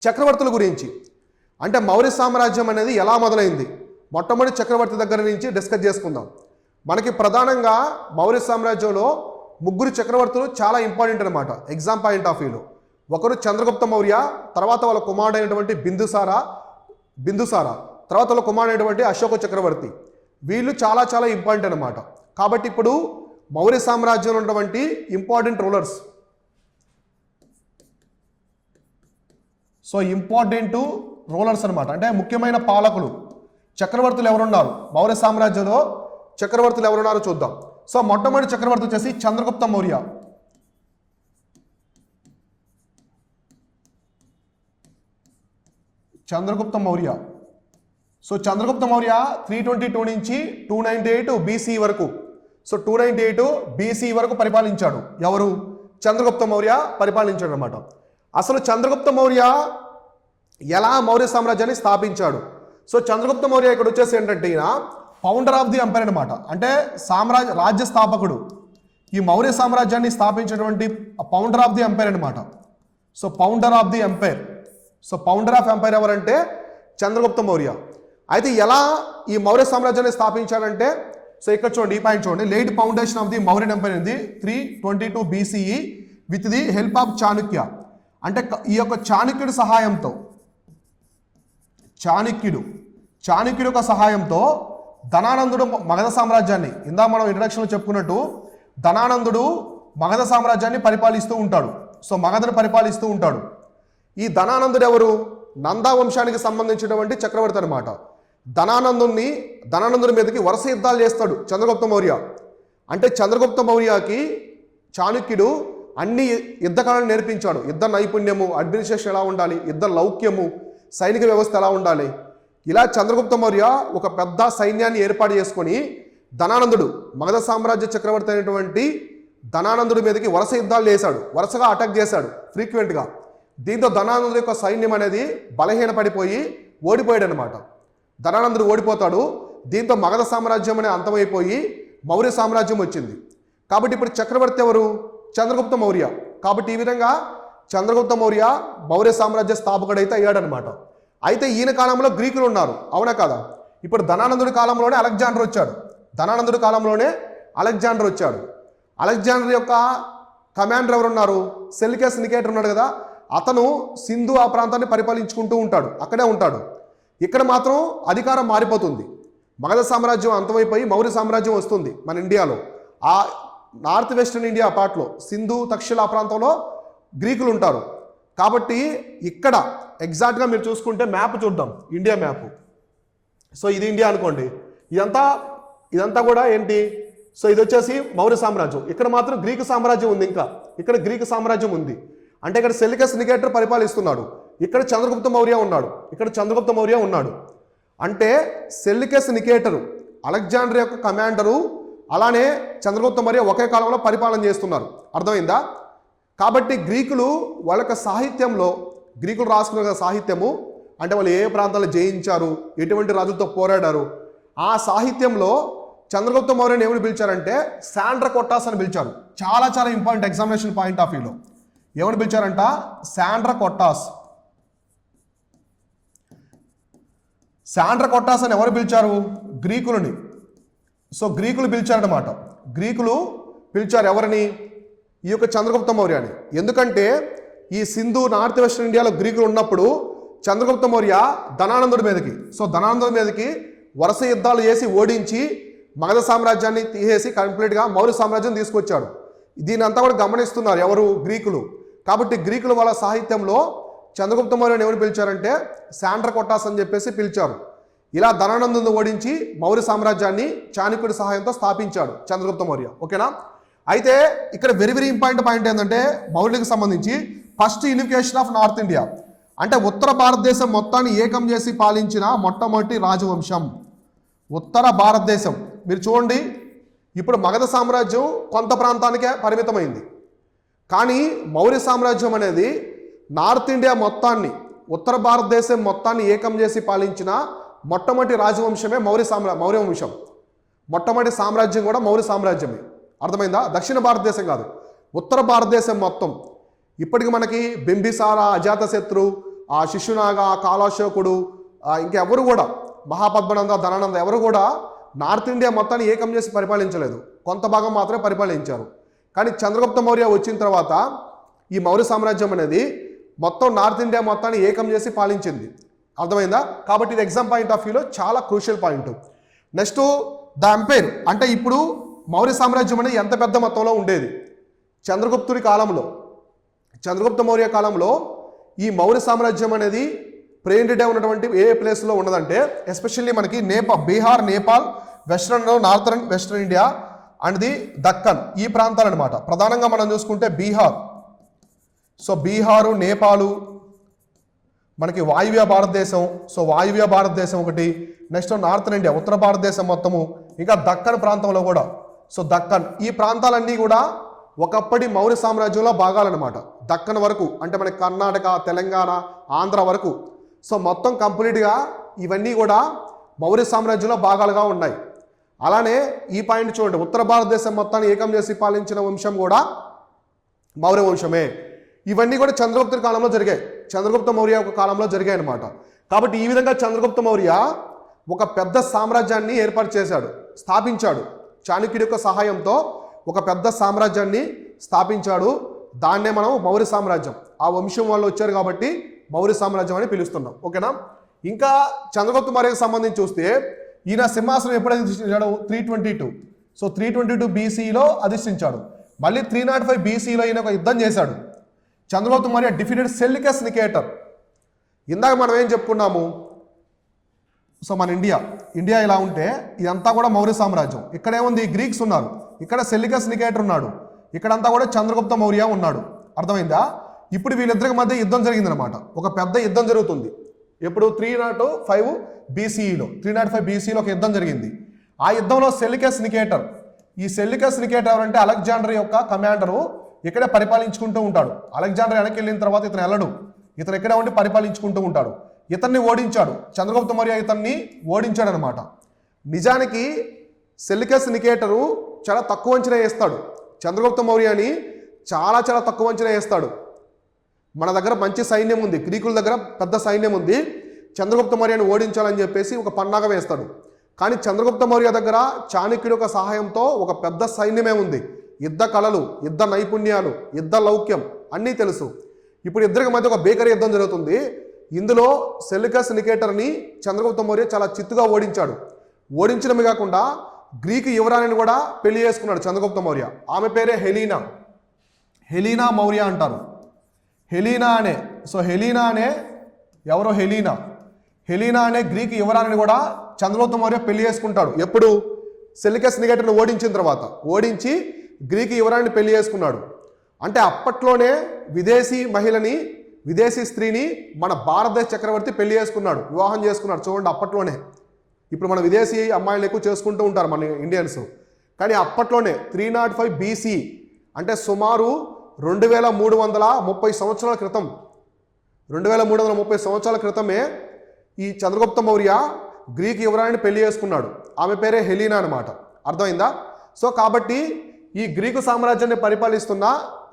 చక్రవర్తుల గురించి అంటే మౌర్య సామ్రాజ్యం అనేది ఎలా మొదలైంది మొట్టమొదటి చక్రవర్తి దగ్గర నుంచి డిస్కస్ చేసుకుందాం. మనకి ప్రధానంగా మౌర్య సామ్రాజ్యంలో ముగ్గురు చక్రవర్తులు చాలా ఇంపార్టెంట్ అనమాట ఎగ్జామ్ పాయింట్ ఆఫ్ వ్యూలో. ఒకరు చంద్రగుప్త మౌర్య, తర్వాత వాళ్ళ కుమారుడు అయినటువంటి బిందుసార, తర్వాత వాళ్ళ కుమారుడు అయినటువంటి అశోక చక్రవర్తి. వీళ్ళు చాలా చాలా ఇంపార్టెంట్ అనమాట. కాబట్టి ఇప్పుడు మౌర్య సామ్రాజ్యంలో ఉన్నటువంటి important rulers, so important rulers అనమాట, అంటే ముఖ్యమైన పాలకులు చక్రవర్తులు ఎవరున్నారు మౌర్య సామ్రాజ్యంలో, చక్రవర్తులు ఎవరున్నారో చూద్దాం. సో మొట్టమొదటి చక్రవర్తి వచ్చేసి చంద్రగుప్త మౌర్య. సో చంద్రగుప్త మౌర్య 322 నుంచి 298 BC వరకు, సో 298 BC వరకు పరిపాలించాడు. ఎవరు? చంద్రగుప్త మౌర్య పరిపాలించాడు అనమాట. అసలు చంద్రగుప్త మౌర్య ఎలా మౌర్య సామ్రాజ్యాన్ని స్థాపించాడు? సో చంద్రగుప్త మౌర్య ఇక్కడ వచ్చేసి ఏంటంటే ఈయన ఫౌండర్ ఆఫ్ ది ఎంపైర్ అనమాట, అంటే రాజ్య స్థాపకుడు. ఈ మౌర్య సామ్రాజ్యాన్ని స్థాపించినటువంటి ఫౌండర్ ఆఫ్ ది ఎంపైర్ అనమాట. So founder of the empire, so founder of empire ఎవరంటే చంద్రగుప్త మౌర్య. అయితే ఎలా ఈ మౌర్య సామ్రాజ్యాన్ని స్థాపించాడంటే, సో ఇక్కడ చూడండి, ఈ పాయింట్ చూడండి, laid foundation of the Mauryan empire ఇది 322 BCE with the help of Chanakya. అంటే ఈ యొక్క చాణుక్యుడి సహాయంతో, చాణుక్యుడి యొక్క సహాయంతో ధనానందుడు మగధ సామ్రాజ్యాన్ని, ఇందా మనం ఇంట్రడక్షన్లో చెప్పుకున్నట్టు ధనానందుడు మగధ సామ్రాజ్యాన్ని పరిపాలిస్తూ ఉంటాడు. సో మగధను పరిపాలిస్తూ ఉంటాడు. ఈ ధనానందుడు ఎవరు? నందా వంశానికి సంబంధించినటువంటి చక్రవర్తి అనమాట. ధనానందుని మీదకి వరుస యుద్ధాలు చేస్తాడు చంద్రగుప్త మౌర్య. అంటే చంద్రగుప్త మౌర్యకి చాణుక్యుడు అన్ని యుద్ధ కళలను నేర్పించాడు. యుద్ధ నైపుణ్యము, అడ్మినిస్ట్రేషన్ ఎలా ఉండాలి, యుద్ధ లౌక్యము, సైనిక వ్యవస్థ ఎలా ఉండాలి. ఇలా చంద్రగుప్త మౌర్య ఒక పెద్ద సైన్యాన్ని ఏర్పాటు చేసుకొని ధనానందుడు మగధ సామ్రాజ్య చక్రవర్తి అయినటువంటి ధనానందుడి మీదకి వరుస యుద్ధాలు చేశాడు, వరుసగా అటాక్ చేశాడు ఫ్రీక్వెంట్గా. దీంతో ధనానందుడి యొక్క సైన్యం అనేది బలహీనపడిపోయి ఓడిపోయాడు అనమాట. ధనానందుడు ఓడిపోతాడు. దీంతో మగధ సామ్రాజ్యం అనేది అంతమైపోయి మౌర్య సామ్రాజ్యం వచ్చింది. కాబట్టి ఇప్పుడు చక్రవర్తి ఎవరు? చంద్రగుప్త మౌర్య. కాబట్టి ఈ విధంగా చంద్రగుప్త మౌర్య మౌర్య సామ్రాజ్య స్థాపకుడైతే అయ్యాడనమాట. అయితే ఈయన కాలంలో గ్రీకులు ఉన్నారు, అవునా కదా? ఇప్పుడు ధనానందుడి కాలంలోనే అలెగ్జాండర్ వచ్చాడు. అలెగ్జాండర్ యొక్క కమాండర్ ఎవరున్నారు? సెల్యూకస్ నికేటర్ ఉన్నాడు కదా, అతను సింధు ఆ ప్రాంతాన్ని పరిపాలించుకుంటూ ఉంటాడు, అక్కడే ఉంటాడు. ఇక్కడ మాత్రం అధికారం మారిపోతుంది. మగధ సామ్రాజ్యం అంతమైపోయి మౌర్య సామ్రాజ్యం వస్తుంది మన ఇండియాలో. ఆ నార్త్ వెస్టర్న్ ఇండియా పార్ట్లో సింధు తక్షశిల ఆ ప్రాంతంలో గ్రీకులు ఉంటారు. కాబట్టి ఇక్కడ ఎగ్జాక్ట్గా మీరు చూసుకుంటే మ్యాప్ చూద్దాం, ఇండియా మ్యాప్. సో ఇది ఇండియా అనుకోండి, ఇదంతా కూడా ఏంటి? సో ఇది వచ్చేసి మౌర్య సామ్రాజ్యం. ఇక్కడ మాత్రం గ్రీకు సామ్రాజ్యం ఉంది. ఇంకా ఇక్కడ గ్రీకు సామ్రాజ్యం ఉంది. అంటే ఇక్కడ సెల్యూకస్ నికేటర్ పరిపాలిస్తున్నాడు, ఇక్కడ చంద్రగుప్త మౌర్య ఉన్నాడు. అంటే సెల్యూకస్ నికేటరు, అలెగ్జాండర్ యొక్క కమాండరు, అలానే చంద్రగుప్త మౌర్య ఒకే కాలంలో పరిపాలన చేస్తున్నారు. అర్థమైందా? కాబట్టి గ్రీకులు వాళ్ళ యొక్క సాహిత్యంలో, గ్రీకులు రాసుకున్న సాహిత్యము అంటే వాళ్ళు ఏ ప్రాంతాలు జయించారు, ఎటువంటి రాజులతో పోరాడారు, ఆ సాహిత్యంలో చంద్రగుప్త మౌర్యని ఏమని పిలిచారంటే శాండ్ర కొట్టాస్ అని పిలిచారు. చాలా చాలా ఇంపార్టెంట్ ఎగ్జామినేషన్ పాయింట్ ఆఫ్ వ్యూలో. ఏమని పిలిచారంట? శాండ్ర కొట్టాస్. శాండ్ర కొట్టాస్ అని ఎవరు పిలిచారు? గ్రీకులని. సో గ్రీకులు పిలిచారనమాట. గ్రీకులు పిలిచారు ఎవరిని? ఈ యొక్క చంద్రగుప్త మౌర్యాన్ని. ఎందుకంటే ఈ సింధు నార్త్ వెస్టర్న్ ఇండియాలో గ్రీకులు ఉన్నప్పుడు చంద్రగుప్త మౌర్య ధనానందుడి మీదకి వరుస యుద్ధాలు చేసి ఓడించి మగధ సామ్రాజ్యాన్ని తీసేసి కంప్లీట్గా మౌర్య సామ్రాజ్యం తీసుకొచ్చాడు. దీని అంతా కూడా గమనిస్తున్నారు ఎవరు? గ్రీకులు. కాబట్టి గ్రీకులు వాళ్ళ సాహిత్యంలో చంద్రగుప్త మౌర్యని ఎవరు పిలిచారంటే శాండ్ర కొట్టాస్ అని చెప్పేసి పిలిచారు. ఇలా ధనానందుని ఓడించి మౌర్య సామ్రాజ్యాన్ని చాణక్యుడి సహాయంతో స్థాపించాడు చంద్రగుప్త మౌర్య. ఓకేనా? అయితే ఇక్కడ వెరీ వెరీ ఇంపార్టెంట్ పాయింట్ ఏంటంటే మౌర్యులకు సంబంధించి first unification of north India, అంటే ఉత్తర భారతదేశం మొత్తాన్ని ఏకం చేసి పాలించిన మొట్టమొదటి రాజవంశం ఉత్తర భారతదేశం. మీరు చూడండి, ఇప్పుడు మగధ సామ్రాజ్యం కొంత ప్రాంతానికే పరిమితమైంది, కానీ మౌర్య సామ్రాజ్యం అనేది నార్త్ ఇండియా మొత్తాన్ని, ఉత్తర భారతదేశం మొత్తాన్ని ఏకం చేసి పాలించిన మొట్టమొదటి రాజవంశమే మౌర్య వంశం. మొట్టమొదటి సామ్రాజ్యం కూడా మౌర్య సామ్రాజ్యమే. అర్థమైందా? దక్షిణ భారతదేశం కాదు, ఉత్తర భారతదేశం మొత్తం. ఇప్పటికి మనకి బింబిసార, అజాతశత్రు, ఆ శిశునాగ, కాలాశోకుడు, ఇంకెవరు కూడా మహాపద్మనంద, ధనానంద ఎవరు కూడా నార్త్ ఇండియా మొత్తాన్ని ఏకం చేసి పరిపాలించలేదు. కొంత భాగం మాత్రమే పరిపాలించారు. కానీ చంద్రగుప్త మౌర్య వచ్చిన తర్వాత ఈ మౌర్య సామ్రాజ్యం అనేది మొత్తం నార్త్ ఇండియా మొత్తాన్ని ఏకం చేసి పాలించింది. అర్థమైందా? కాబట్టి ఇది ఎగ్జామ్ పాయింట్ ఆఫ్ వ్యూలో చాలా crucial point. Next the umpire, అంటే ఇప్పుడు మౌర్య సామ్రాజ్యం అనేది ఎంత పెద్ద మొత్తంలో ఉండేది చంద్రగుప్తుడి కాలంలో. చంద్రగుప్త మౌర్య కాలంలో ఈ మౌర్య సామ్రాజ్యం అనేది ప్రెజెంట్ డే ఉన్నటువంటి ఏ ప్లేస్లో ఉన్నదంటే ఎస్పెషల్లీ మనకి Bihar, Nepal, northern western India and the Deccan, ఈ ప్రాంతాలు అనమాట. ప్రధానంగా మనం చూసుకుంటే బీహార్, సో బీహారు, నేపాలు, మనకి వాయువ్య భారతదేశం, సో వాయువ్య భారతదేశం ఒకటి, నెక్స్ట్ నార్థన్ ఇండియా ఉత్తర భారతదేశం మొత్తము, ఇంకా దక్కన్ ప్రాంతంలో కూడా, సో దక్కన్, ఈ ప్రాంతాలన్నీ కూడా ఒకప్పటి మౌర్య సామ్రాజ్యంలో భాగాలన్నమాట. దక్కన్ వరకు అంటే మనకి కర్ణాటక, తెలంగాణ, ఆంధ్ర వరకు, సో మొత్తం కంప్లీట్గా ఇవన్నీ కూడా మౌర్య సామ్రాజ్యంలో భాగాలుగా ఉన్నాయి. అలానే ఈ పాయింట్ చూడండి, ఉత్తర భారతదేశం మొత్తాన్ని ఏకం చేసి పాలించిన వంశం కూడా మౌర్య వంశమే. ఇవన్నీ కూడా చంద్రగుప్తుడి కాలంలో జరిగాయి, చంద్రగుప్త మౌర్య యొక్క కాలంలో జరిగాయి అనమాట. కాబట్టి ఈ విధంగా చంద్రగుప్త మౌర్య ఒక పెద్ద సామ్రాజ్యాన్ని ఏర్పాటు చేశాడు, స్థాపించాడు. చాణక్యుడి యొక్క సహాయంతో ఒక పెద్ద సామ్రాజ్యాన్ని స్థాపించాడు. దాన్నే మనం మౌర్య సామ్రాజ్యం, ఆ వంశం వాళ్ళు వచ్చారు కాబట్టి మౌర్య సామ్రాజ్యం అని పిలుస్తున్నాం. ఓకేనా? ఇంకా చంద్రగుప్త మౌర్యకు సంబంధించి చూస్తే ఈయన సింహాసనం ఎప్పుడు అధిష్ఠించాడు? 322, సో 322 BCలో అధిష్ఠించాడు. మళ్ళీ 305 BCలో ఈయన ఒక యుద్ధం చేశాడు. Chandragupta Maurya defeated Seleucus Nicator. ఇందాక మనం ఏం చెప్పుకున్నాము? సో మన ఇండియా ఇలా ఉంటే ఇదంతా కూడా మౌర్య సామ్రాజ్యం. ఇక్కడేముంది? గ్రీక్స్ ఉన్నారు, ఇక్కడ సెల్యూకస్ నికేటర్ ఉన్నాడు, ఇక్కడంతా కూడా చంద్రగుప్త మౌర్య ఉన్నాడు. అర్థమైందా? ఇప్పుడు వీళ్ళిద్దరికి మధ్య యుద్ధం జరిగిందనమాట. ఒక పెద్ద యుద్ధం జరుగుతుంది. ఎప్పుడు? 305 BCలో ఒక యుద్ధం జరిగింది. ఆ యుద్ధంలో సెల్యూకస్ నికేటర్, ఈ సెల్యూకస్ నికేటర్ ఎవరంటే అలెగ్జాండర్ యొక్క కమాండరు, ఇక్కడే పరిపాలించుకుంటూ ఉంటాడు. అలెగ్జాండర్ వెనక్కి వెళ్ళిన తర్వాత ఇతను వెళ్ళడు, ఇతను ఇక్కడే ఉండి పరిపాలించుకుంటూ ఉంటాడు. ఇతన్ని ఓడించాడు, చంద్రగుప్త మౌర్య ఇతన్ని ఓడించాడు అనమాట. నిజానికి సెల్యూకస్ నికేటరు చాలా తక్కువ అంచనా వేస్తాడు, చంద్రగుప్త మౌర్యని చాలా తక్కువ అంచనా వేస్తాడు. మన దగ్గర మంచి సైన్యం ఉంది, గ్రీకుల దగ్గర పెద్ద సైన్యం ఉంది, చంద్రగుప్త మౌర్యని ఓడించాలని చెప్పేసి ఒక పన్నాగ వేస్తాడు. కానీ చంద్రగుప్త మౌర్య దగ్గర చాణక్యుడి యొక్క సహాయంతో ఒక పెద్ద సైన్యమే ఉంది. యుద్ధ కళలు, యుద్ధ నైపుణ్యాలు, యుద్ధ లౌక్యం అన్నీ తెలుసు. ఇప్పుడు ఇద్దరికి మధ్య ఒక భీకర యుద్ధం జరుగుతుంది. ఇందులో సెల్యూకస్ నికేటర్ని చంద్రగుప్త మౌర్య చాలా చిత్తుగా ఓడించాడు. ఓడించడమే కాకుండా గ్రీకు యువరాణిని కూడా పెళ్లి చేసుకున్నాడు చంద్రగుప్త మౌర్య. ఆమె పేరే హెలీనా మౌర్య అంటారు. హెలీనా అనే గ్రీకు యువరాణిని కూడా చంద్రగుప్త మౌర్య పెళ్లి చేసుకుంటాడు. ఎప్పుడు? సెల్యూకస్ నికేటర్ని ఓడించిన తర్వాత, ఓడించి గ్రీకు యువరాణిని పెళ్లి చేసుకున్నాడు. అంటే అప్పట్లోనే విదేశీ స్త్రీని మన భారతదేశ చక్రవర్తి పెళ్లి చేసుకున్నాడు, వివాహం చేసుకున్నాడు. చూడండి, అప్పట్లోనే. ఇప్పుడు మన విదేశీ అమ్మాయిలు ఎక్కువ చేసుకుంటూ ఉంటారు మన ఇండియన్స్, కానీ అప్పట్లోనే 305 BC అంటే సుమారు 2330 సంవత్సరాల క్రితం, 2330 సంవత్సరాల క్రితమే ఈ చంద్రగుప్త మౌర్య గ్రీక్ యువరాణిని పెళ్లి చేసుకున్నాడు. ఆమె పేరే హెలీనా అనమాట. అర్థమైందా? సో కాబట్టి ఈ గ్రీకు సామ్రాజ్యాన్ని పరిపాలిస్తున్న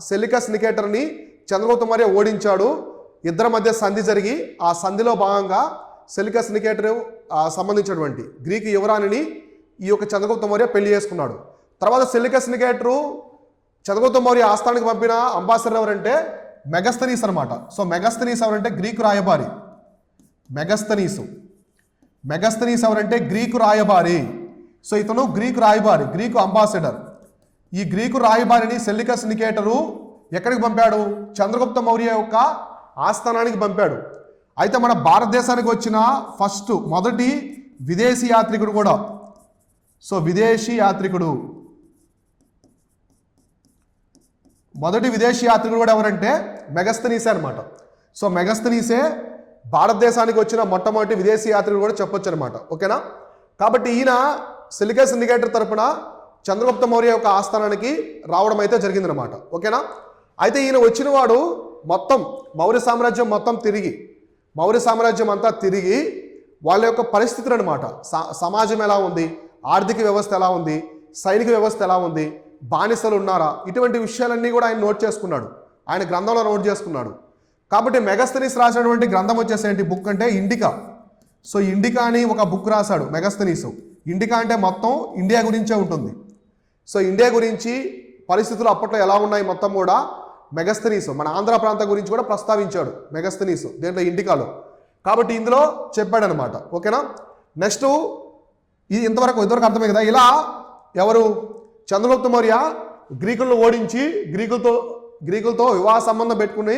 సెల్యూకస్ నికేటర్ని చంద్రగుప్త మౌర్య ఓడించాడు. ఇద్దరి మధ్య సంధి జరిగి ఆ సంధిలో భాగంగా సెల్యూకస్ నికేటర్ సంబంధించినటువంటి గ్రీకు యువరాణిని ఈ యొక్క చంద్రగుప్త మౌర్య పెళ్లి చేసుకున్నాడు. తర్వాత సెల్యూకస్ నికేటరు చంద్రగుప్త మౌర్య ఆస్థానానికి పంపిన అంబాసిడర్ ఎవరంటే మెగస్తనీస్ అనమాట. సో మెగస్తనీస్ ఎవరంటే గ్రీకు రాయబారి. మెగస్తనీస్ ఎవరంటే గ్రీకు రాయబారి. సో ఇతను గ్రీకు రాయబారి, గ్రీకు అంబాసిడర్. ఈ గ్రీకు రాయబారిని సెల్యూకస్ నికేటరు ఎక్కడికి పంపాడు? చంద్రగుప్త మౌర్య యొక్క ఆస్థానానికి పంపాడు. అయితే మన భారతదేశానికి వచ్చిన మొదటి విదేశీ యాత్రికుడు కూడా, సో మొదటి విదేశీ యాత్రికుడు కూడా ఎవరంటే మెగస్తనీసే అనమాట. సో మెగస్తనీసే భారతదేశానికి వచ్చిన మొట్టమొదటి విదేశీ యాత్రికుడు కూడా చెప్పొచ్చు అనమాట. ఓకేనా? కాబట్టి ఈయన సెల్యూకస్ నికేటర్ తరపున చంద్రగుప్త మౌర్య యొక్క ఆస్థానానికి రావడం అయితే జరిగిందనమాట. ఓకేనా? అయితే ఈయన వచ్చిన వాడు మొత్తం మౌర్య సామ్రాజ్యం అంతా తిరిగి వాళ్ళ యొక్క పరిస్థితులు అనమాట, సమాజం ఎలా ఉంది, ఆర్థిక వ్యవస్థ ఎలా ఉంది, సైనిక వ్యవస్థ ఎలా ఉంది, బానిసలు ఉన్నారా, ఇటువంటి విషయాలన్నీ కూడా ఆయన నోట్ చేసుకున్నాడు, ఆయన గ్రంథంలో నోట్ చేసుకున్నాడు. కాబట్టి మెగస్తనీస్ రాసినటువంటి గ్రంథం వచ్చేసి ఏంటి బుక్ అంటే ఇండికా. సో ఇండికా అని ఒక బుక్ రాశాడు మెగస్తనీస్. ఇండికా అంటే మొత్తం ఇండియా గురించే ఉంటుంది. సో ఇండియా గురించి పరిస్థితులు అప్పట్లో ఎలా ఉన్నాయి మొత్తం కూడా మెగస్తనీస్, మన ఆంధ్ర ప్రాంతం గురించి కూడా ప్రస్తావించాడు మెగస్తనీస్ దీంట్లో ఇండికాలో. కాబట్టి ఇందులో చెప్పాడనమాట. ఓకేనా. నెక్స్ట్ ఇది ఇదివరకు అర్థమే కదా. ఇలా ఎవరు చంద్రగుప్త మౌర్య గ్రీకులను ఓడించి గ్రీకులతో వివాహ సంబంధం పెట్టుకుని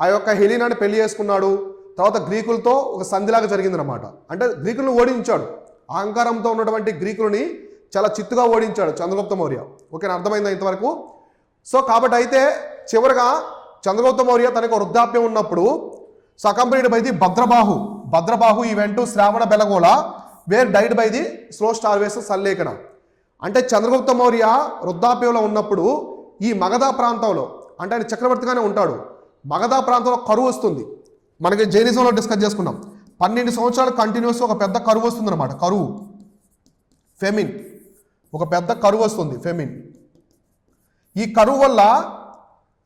ఆ యొక్క హెలీనాని పెళ్లి చేసుకున్నాడు. తర్వాత గ్రీకులతో ఒక సంధిలాగా జరిగిందనమాట. అంటే గ్రీకులను ఓడించాడు, అహంకారంతో ఉన్నటువంటి గ్రీకులని చాలా చిత్తుగా ఓడించాడు చంద్రగుప్త మౌర్య. ఓకేనా, అర్థమైందా ఇంతవరకు. సో కాబట్టి అయితే చివరిగా చంద్రగుప్త మౌర్య తనకు వృద్ధాప్యం ఉన్నప్పుడు సకంప్లీట్ by the Bhadrabahu event Shravana Belagola where died by the slow starvation sallekhana. అంటే చంద్రగుప్త మౌర్య వృద్ధాప్యంలో ఉన్నప్పుడు ఈ మగధ ప్రాంతంలో, అంటే ఆయన చక్రవర్తిగానే ఉంటాడు, మగధ ప్రాంతంలో కరువు వస్తుంది. మనకి జైనిజంలో డిస్కస్ చేసుకున్నాం. 12 సంవత్సరాలు కంటిన్యూస్ ఒక పెద్ద కరువు వస్తుంది అనమాట. కరువు, ఫెమిన్, ఒక పెద్ద కరువు వస్తుంది, ఫెమిన్. ఈ కరువు వల్ల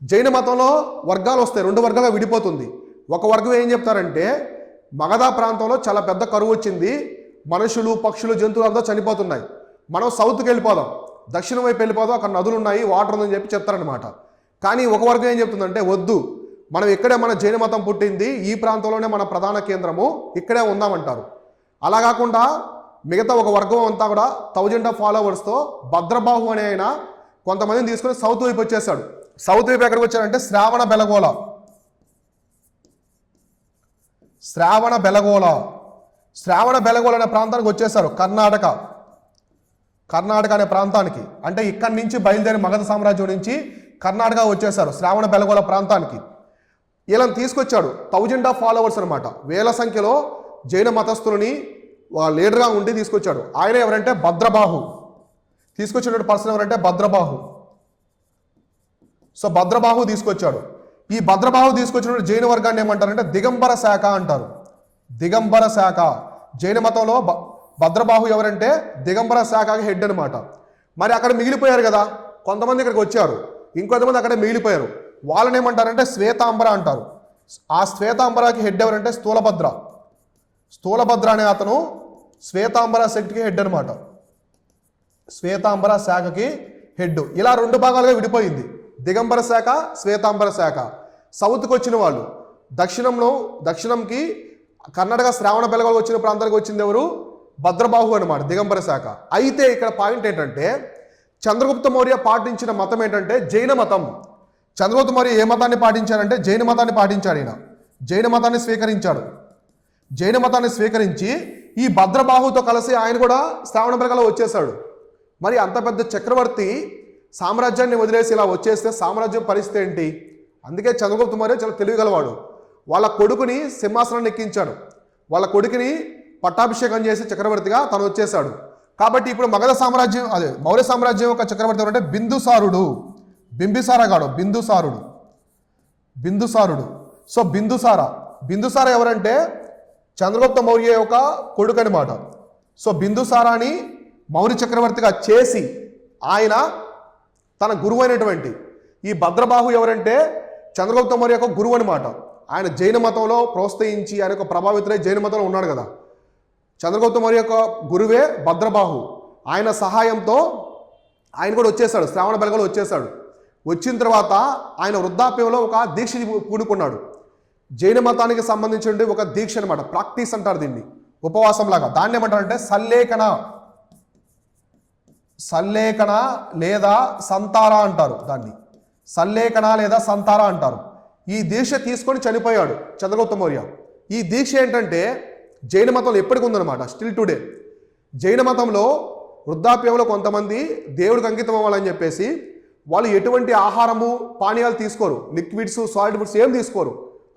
జైన మతంలో వర్గాలు వస్తాయి, 2 వర్గాలుగా విడిపోతుంది. ఒక వర్గం ఏం చెప్తారంటే మగధ ప్రాంతంలో చాలా పెద్ద కరువు వచ్చింది, మనుషులు పక్షులు జంతువులు అంతా చనిపోతున్నాయి, మనం సౌత్కి వెళ్ళిపోదాం, దక్షిణం వైపు వెళ్ళిపోదాం, అక్కడ నదులు ఉన్నాయి, వాటర్ ఉందని చెప్పి చెప్తారనమాట. కానీ ఒక వర్గం ఏం చెప్తుందంటే వద్దు, మనం ఇక్కడే మన జైన మతం పుట్టింది, ఈ ప్రాంతంలోనే మన ప్రధాన కేంద్రము, ఇక్కడే ఉందామంటారు. అలా కాకుండా మిగతా ఒక వర్గం అంతా కూడా 1000 ఫాలోవర్స్తో భద్రబాహు అనే ఆయన కొంతమందిని తీసుకొని సౌత్ వైపు వచ్చేసాడు. సౌత్ వైపు ఎక్కడికి వచ్చాడంటే శ్రావణ బెలగోళ అనే ప్రాంతానికి వచ్చేసారు. కర్ణాటక అనే ప్రాంతానికి, అంటే ఇక్కడి నుంచి బయలుదేరి మగధ సామ్రాజ్యం నుంచి కర్ణాటక వచ్చేసారు శ్రావణ బెలగోళ ప్రాంతానికి. వీళ్ళని తీసుకొచ్చాడు 1000 ఫాలోవర్స్ అనమాట, వేల సంఖ్యలో జైన మతస్థులని లీడర్గా ఉండి తీసుకొచ్చాడు. ఆయన ఎవరంటే భద్రబాహు. తీసుకొచ్చిన పర్సన్ ఎవరంటే భద్రబాహు. సో భద్రబాహు తీసుకొచ్చాడు. ఈ భద్రబాహు తీసుకొచ్చిన జైన వర్గాన్ని ఏమంటారంటే దిగంబర శాఖ అంటారు. దిగంబర శాఖ జైన మతంలో భద్రబాహు ఎవరంటే దిగంబర శాఖకి హెడ్ అనమాట. మరి అక్కడ మిగిలిపోయారు కదా, కొంతమంది ఇక్కడికి వచ్చారు, ఇంకొంతమంది అక్కడే మిగిలిపోయారు. వాళ్ళని ఏమంటారంటే శ్వేతాంబర అంటారు. ఆ శ్వేతాంబరకి హెడ్ ఎవరంటే స్థూలభద్ర అనే అతను శ్వేతాంబర శక్తికి హెడ్ అనమాట. శ్వేతాంబర శాఖకి హెడ్. ఇలా 2 భాగాలుగా విడిపోయింది, దిగంబర శాఖ, శ్వేతాంబర శాఖ. సౌత్కి వచ్చిన వాళ్ళు దక్షిణంకి కర్ణాటక శ్రావణ బెలగోళ వచ్చిన ప్రాంతానికి వచ్చింది ఎవరు? భద్రబాహు అనమాట, దిగంబర శాఖ. అయితే ఇక్కడ పాయింట్ ఏంటంటే చంద్రగుప్త మౌర్య పాటించిన మతం ఏంటంటే జైన మతం. చంద్రగుప్త మౌర్య ఏ మతాన్ని పాటించారంటే జైన మతాన్ని పాటించాడు. ఈయన జైన మతాన్ని స్వీకరించాడు. జైన మతాన్ని స్వీకరించి ఈ భద్రబాహుతో కలిసి ఆయన కూడా శ్రావణ బెలగోళ వచ్చేసాడు. మరి అంత పెద్ద చక్రవర్తి సామ్రాజ్యాన్ని వదిలేసి ఇలా వచ్చేస్తే సామ్రాజ్యం పరిస్థితి ఏంటి? అందుకే చంద్రగుప్త మౌర్య చాలా తెలివిగలవాడు. వాళ్ళ కొడుకుని సింహాసనాన్ని ఎక్కించాడు, వాళ్ళ కొడుకుని పట్టాభిషేకం చేసి చక్రవర్తిగా తను వచ్చేసాడు. కాబట్టి ఇప్పుడు మగధ సామ్రాజ్యం, అదే మౌర్య సామ్రాజ్యం యొక్క చక్రవర్తి ఎవరంటే బిందుసారుడు. బిందుసారుడు. సో బిందుసార ఎవరంటే చంద్రగుప్త మౌర్య యొక్క కొడుకు అనమాట. సో బిందుసారాని మౌర్య చక్రవర్తిగా చేసి ఆయన తన గురువు అయినటువంటి ఈ భద్రబాహు ఎవరంటే చంద్రగుప్త మౌర్య యొక్క గురువు అనమాట. ఆయన జైన మతంలో ప్రోత్సహించి ఆయన యొక్క ప్రభావితులై జైన మతంలో ఉన్నాడు కదా. చంద్రగుప్త మౌర్య యొక్క గురువే భద్రబాహు. ఆయన సహాయంతో ఆయన కూడా వచ్చేసాడు, శ్రావణ బెలగోళ వచ్చేసాడు. వచ్చిన తర్వాత ఆయన వృద్ధాప్యంలో ఒక దీక్ష పూనుకున్నాడు. జైన మతానికి సంబంధించిన ఒక దీక్ష అనమాట, ప్రాక్టీస్ అంటారు దీన్ని, ఉపవాసం లాగా. దాన్ని ఏమంటారంటే సల్లేఖన లేదా సంతార అంటారు. దాన్ని సల్లేఖన లేదా సంతార అంటారు. ఈ దీక్ష తీసుకొని చనిపోయాడు చంద్రగుప్త మౌర్య. ఈ దీక్ష ఏంటంటే జైన మతంలో ఎప్పటికి ఉందన్నమాట, స్టిల్ టుడే. జైన మతంలో వృద్ధాప్యంలో కొంతమంది దేవుడికి అంకితం అవ్వాలని చెప్పేసి వాళ్ళు ఎటువంటి ఆహారము పానీయాలు తీసుకోరు, లిక్విడ్స్ సాలిడ్ ఫుడ్స్ ఏం తీసుకోరు,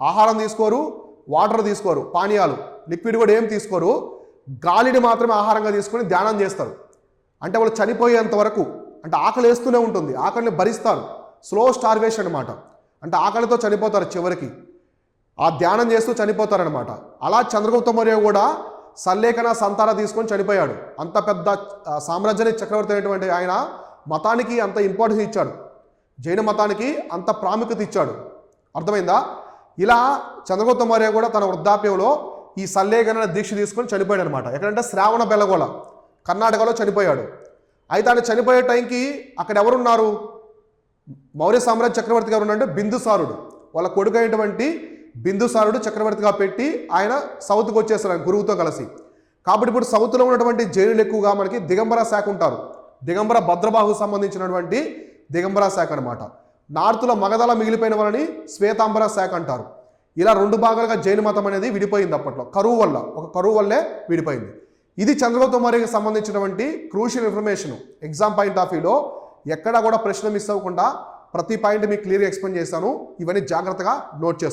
ఆహారం తీసుకోరు, వాటర్ తీసుకోరు, పానీయాలు లిక్విడ్ కూడా ఏం తీసుకోరు, గాలిని మాత్రమే ఆహారంగా తీసుకొని ధ్యానం చేస్తారు. అంటే వాళ్ళు చనిపోయేంత వరకు, అంటే ఆకలి వేస్తూనే ఉంటుంది, ఆకలిని భరిస్తారు, స్లో స్టార్వేషన్ అనమాట. అంటే ఆకలితో చనిపోతారు చివరికి, ఆ ధ్యానం చేస్తూ చనిపోతారనమాట. అలా చంద్రగుప్త మౌర్య కూడా సల్లేఖన సంతార తీసుకొని చనిపోయాడు. అంత పెద్ద సామ్రాజ్యానికి చక్రవర్తి అయినటువంటి ఆయన మతానికి అంత ఇంపార్టెన్స్ ఇచ్చాడు, జైన మతానికి అంత ప్రాముఖ్యత ఇచ్చాడు. అర్థమైందా? ఇలా చంద్రగుప్త మౌర్య కూడా తన వృద్ధాప్యంలో ఈ సల్లేఖన దీక్ష తీసుకొని చనిపోయాడు అనమాట. ఎక్కడంటే శ్రావణ బెలగోళ, కర్ణాటకలో చనిపోయాడు. అయితే ఆయన చనిపోయే టైంకి అక్కడ ఎవరున్నారు? మౌర్య సామ్రాజ్య చక్రవర్తి గారు ఉన్నారంటే బిందుసారుడు, వాళ్ళ కొడుకు అయినటువంటి బిందుసారుడు చక్రవర్తిగా పెట్టి ఆయన సౌత్కి వచ్చేస్తారు ఆయన గురువుతో కలిసి. కాబట్టి ఇప్పుడు సౌత్లో ఉన్నటువంటి జైనులు ఎక్కువగా మనకి దిగంబర శాఖ ఉంటారు. దిగంబర భద్రబాహుకు సంబంధించినటువంటి దిగంబర శాఖ అనమాట. నార్త్లో మగధల మిగిలిపోయిన వాళ్ళని శ్వేతాంబర శాఖ అంటారు. ఇలా రెండు భాగాలుగా జైన మతం అనేది విడిపోయింది అప్పట్లో, కరువు వల్ల, ఒక కరువు వల్లే విడిపోయింది. ఇది చంద్రగుప్త మౌర్యకి సంబంధించినటువంటి crucial information. Exam point of వ్యూలో ఎక్కడా కూడా ప్రశ్న మిస్ అవ్వకుండా ప్రతి పాయింట్ మీకు క్లియర్గా ఎక్స్ప్లెయిన్ చేశాను. ఇవన్నీ జాగ్రత్తగా నోట్ చేసుకోండి.